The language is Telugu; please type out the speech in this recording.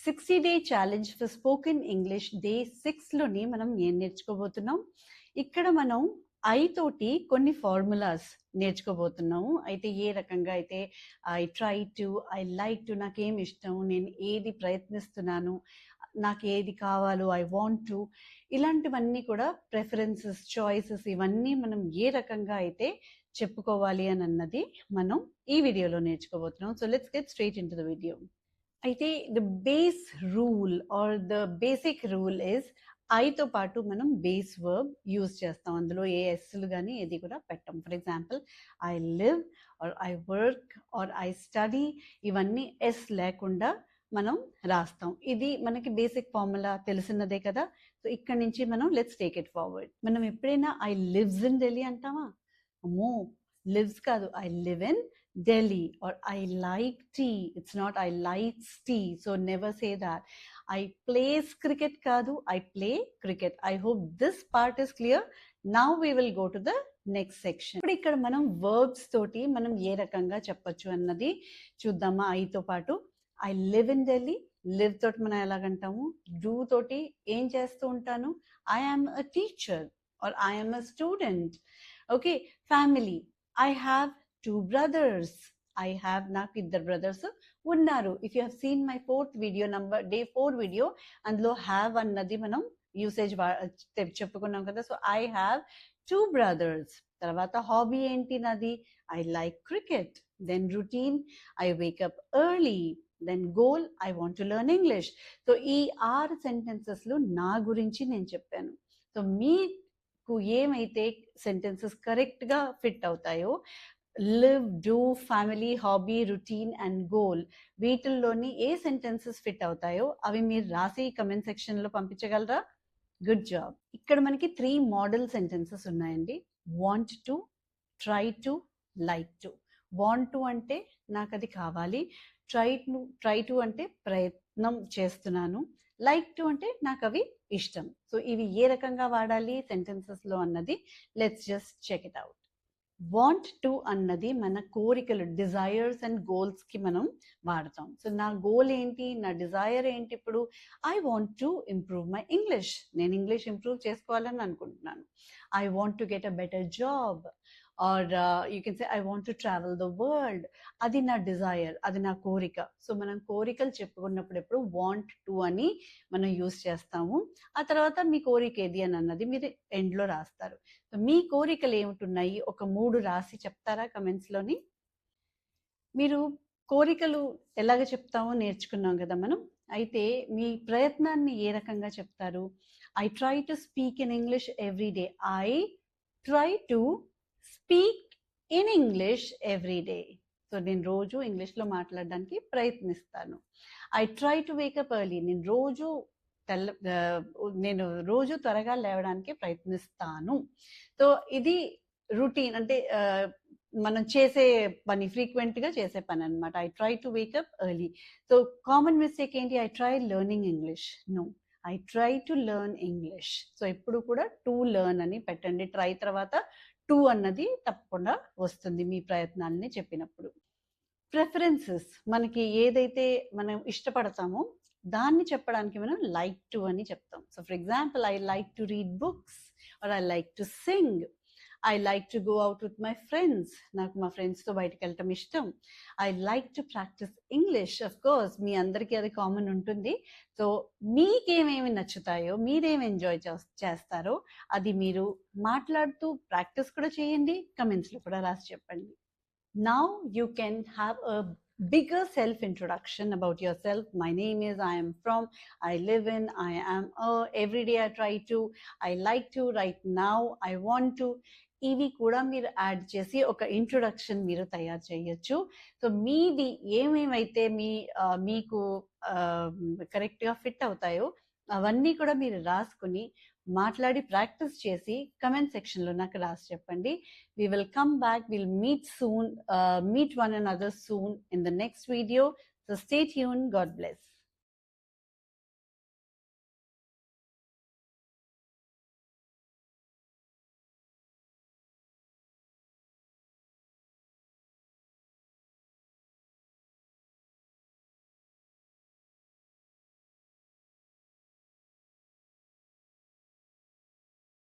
60-day challenge for spoken English day 6లోని మనం ఏం నేర్చుకోబోతున్నాం. ఇక్కడ మనం ఐ తోటి కొన్ని ఫార్ములాస్ నేర్చుకోబోతున్నాము. అయితే ఏ రకంగా అయితే I try to, I like to, నాకేం ఇష్టం, నేను ఏది ప్రయత్నిస్తున్నాను, నాకు ఏది కావాలో, ఐ వాంట్ టు, ఇలాంటివన్నీ కూడా ప్రెఫరెన్సెస్, చాయిసెస్, ఇవన్నీ మనం ఏ రకంగా అయితే చెప్పుకోవాలి అని అన్నది మనం ఈ వీడియోలో నేర్చుకోబోతున్నాం. So let's get straight into the video. అయితే the base rule or the basic rule is ఐతో పాటు మనం బేస్ వర్బ్ యూజ్ చేస్తాం. అందులో ఏ ఎస్లు కానీ ఏది కూడా పెట్టం. For example I live or I work or I study, ఇవన్నీ ఎస్ లేకుండా మనం రాస్తాం. ఇది మనకి బేసిక్ ఫార్ములా తెలిసినదే కదా. సో ఇక్కడ నుంచి మనం లెట్స్ టేక్ ఇట్ ఫార్వర్డ్. మనం ఎప్పుడైనా ఐ లివ్స్ ఇన్ ఢిల్లీ అంటామా? అమ్మో, లివ్స్ కాదు, I live in Delhi, or I like tea. It's not I likes tea. So never say that. I plays cricket kadu, I play cricket. I hope this part is clear. Now we will go to the next section. ఇప్పుడు ఇక్కడ మనం verbs తోటి మనం ఏ రకంగా చెప్పొచ్చు అన్నది చూద్దామా. ఐతో పాటు I live in Delhi, live తోటి మనం ఎలాగంటాము. Do తోటి ఏం చేస్తూ ఉంటాను, I am a teacher or I am a student. Okay, family, I have 2 brothers. I have నాకు ఇద్దరు బ్రదర్స్ ఉన్నారు. If you have seen my 4th video number day 4 video, అందులో హ్యావ్ అన్నది మనం యూసేజ్ చెప్పుకున్నాం కదా. So I have 2 brothers. తర్వాత హాబీ ఏంటి నాది, I like cricket. Then routine, I wake up early. Then goal, I want to learn English. So ఈ 6 సెంటెన్సెస్లో నా గురించి నేను చెప్పాను. సో మీకు ఏమైతే సెంటెన్సెస్ కరెక్ట్గా ఫిట్ అవుతాయో, live, do, family, hobby, routine and goal, వీటిల్లోని ఏ సెంటెన్సెస్ ఫిట్ అవుతాయో అవి మీరు రాసి కమెంట్ సెక్షన్ లో పంపించగలరా? Good job. ఇక్కడ మనకి 3 మోడల్ సెంటెన్సెస్ ఉన్నాయండి. Want to, try to, like to. Want to అంటే నాకు అది కావాలి, ట్రై టు అంటే ప్రయత్నం చేస్తున్నాను, లైక్ టు అంటే నాకు అవి ఇష్టం. సో ఇవి ఏ రకంగా వాడాలి సెంటెన్సెస్ లో అన్నది let's just check it out. Want to అన్నది మన కోరికలు, డిజైర్స్ అండ్ గోల్స్ కి మనం వాడతాం. సో నా గోల్ ఏంటి, నా డిజైర్ ఏంటి? ఇప్పుడు I want to improve my English, నేను ఇంగ్లీష్ ఇంప్రూవ్ చేసుకోవాలని అనుకుంటున్నాను. I want to get a better job, or you can say I want to travel the world. అది నా డిజైర్, అది నా కోరిక. సో మనం కోరికలు చెప్పుకున్నప్పుడు ఎప్పుడు వాంట్ టు అని మనం యూజ్ చేస్తాము. ఆ తర్వాత మీ కోరిక ఏది అని అన్నది మీరు ఎండ్లో రాస్తారు. సో మీ కోరికలు ఏమిటున్నాయి ఒక 3 రాసి చెప్తారా కమెంట్స్ లోని? మీరు కోరికలు ఎలాగ చెప్తామో నేర్చుకున్నాం కదా మనం. అయితే మీ ప్రయత్నాన్ని ఏ రకంగా చెప్తారు? I try to speak in English every day. I try to speak in English every day. So నేను రోజు ఇంగ్లీష్లో మాట్లాడడానికి ప్రయత్నిస్తాను. I try to wake up early, నేను రోజు త్వరగా లేవడానికి ప్రయత్నిస్తాను. సో ఇది రొటీన్, అంటే మనం చేసే పని, ఫ్రీక్వెంట్ గా చేసే పని అనమాట. I try to wake up early. So common mistake ఏంటి, I try learning English. No, I try to learn English. So ఎప్పుడు కూడా టు లెర్న్ అని పెట్టండి. ట్రై తర్వాత టు అన్నది తప్పకుండా వస్తుంది మీ ప్రయత్నాలని చెప్పినప్పుడు. ప్రిఫరెన్సెస్, మనకి ఏదైతే మనం ఇష్టపడతామో దాన్ని చెప్పడానికి మనం లైక్ టు అని చెప్తాం. So for example, I like to read books or I like to sing. I like to go out with my friends, నాకు మా ఫ్రెండ్స్తో బయటకు వెళ్ళటం ఇష్టం. I like to practise English. Of course మీ అందరికీ అది కామన్ ఉంటుంది. సో మీకేమేమి నచ్చుతాయో, మీరేం ఎంజాయ్ చేస్తారో అది మీరు మాట్లాడుతూ ప్రాక్టీస్ కూడా చేయండి, కమెంట్స్లో కూడా రాసి చెప్పండి. Now you can have a bigger self-introduction about yourself. My name is, I am from, I live in, I am every day I try to, I like to, right now I want to. ఇవి కూడా మీరు యాడ్ చేసి ఒక ఇంట్రొడక్షన్ మీరు తయారు చేయొచ్చు. సో మీది ఏమేమైతే మీకు కరెక్ట్గా ఫిట్ అవుతాయో అవన్నీ కూడా మీరు రాసుకుని మాట్లాడి ప్రాక్టీస్ చేసి కమెంట్ సెక్షన్లో నాకు రాసి చెప్పండి. We will come back, we'll meet soon, meet one another soon in the next video. So stay tuned. God bless.